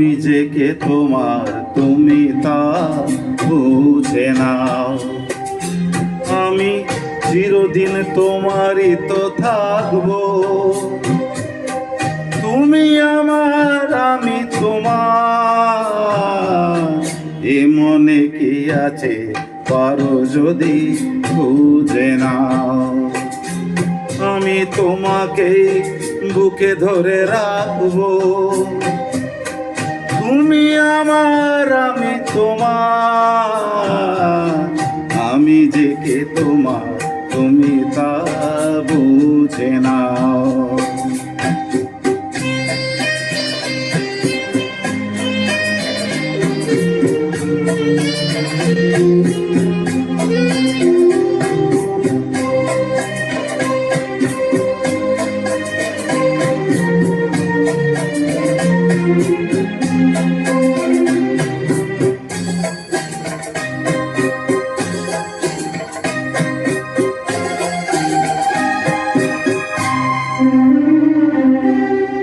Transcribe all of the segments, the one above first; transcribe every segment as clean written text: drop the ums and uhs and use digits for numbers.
আমি যে কে তোমার তুমি তা বুঝে নাও। আমি চিরদিন তোমারই তো থাকবো, তুমি আমার আমি তোমার। এ মনে কি আছে পারো যদি বুঝে নাও। আমি তোমাকে বুকে ধরে রাখবো, তুমি আমার আমি তোমার। আমি যে কে তোমার তুমি তা বুঝে নাও।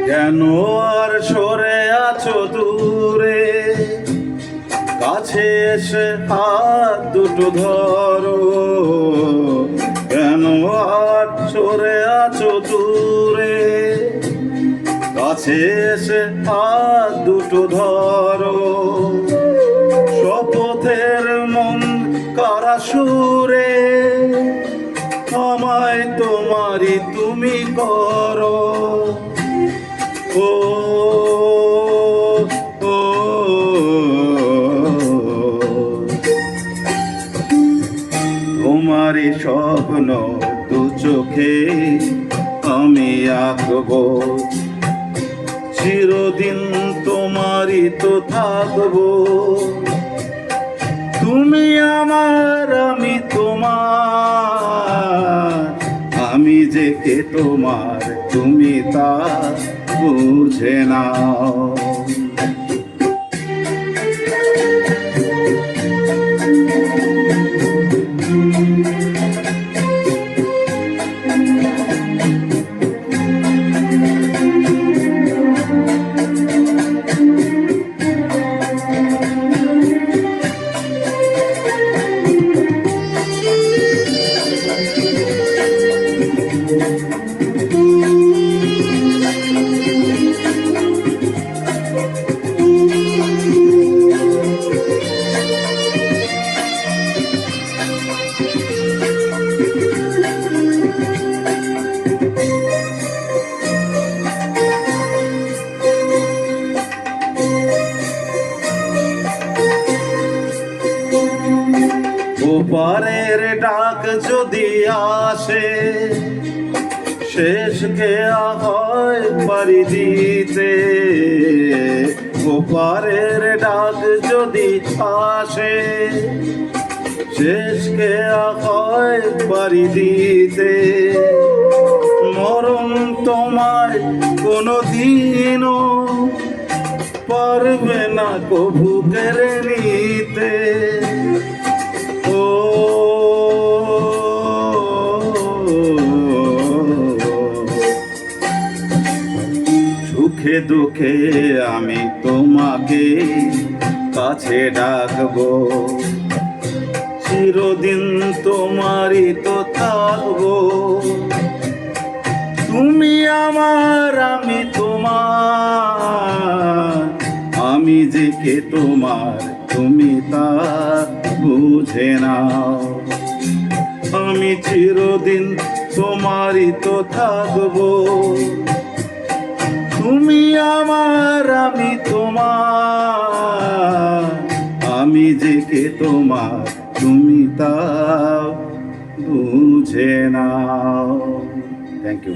কেন আর সরে আছো দূরে, কাছে এসে হাত দুটো ধরো। কেন আর সরে আছো দূরে, কাছে এসে হাত দুটো ধরো। শপথের মন কারা সুরে, আমায় তোমারই তুমি করো। ও ও তোমারই স্বপ্ন দু চোখে আমি আঁকবো, চিরদিন তোমারই তো থাকবো। তুমি আমার আমি তোমার, আমি যে কে তোমার তুমি তা বুঝে নাও। ওপারের ডাক যদি আসে, শেষ খেয়া হয় পারি দিতে। ওপারের ডাক যদি আসে, শেষ খেয়া হয় পারি দিতে। মরণ তোমায় কোনো দিনও পারবে না কভু কেড়ে নিতে। সুখে দুঃখে আমি তোমাকে কাছে ডাকবো, চিরদিন তোমারই তো থাকবো। তুমি আমার আমি তোমার, আমি যে কে তোমার তুমি তা বুঝে নাও। আমি চিরদিন তোমারই তো থাকবো, তুমি আমার আমি তোমার। আমি যে কে তোমার তুমি তা বুঝে নাও। Thank you.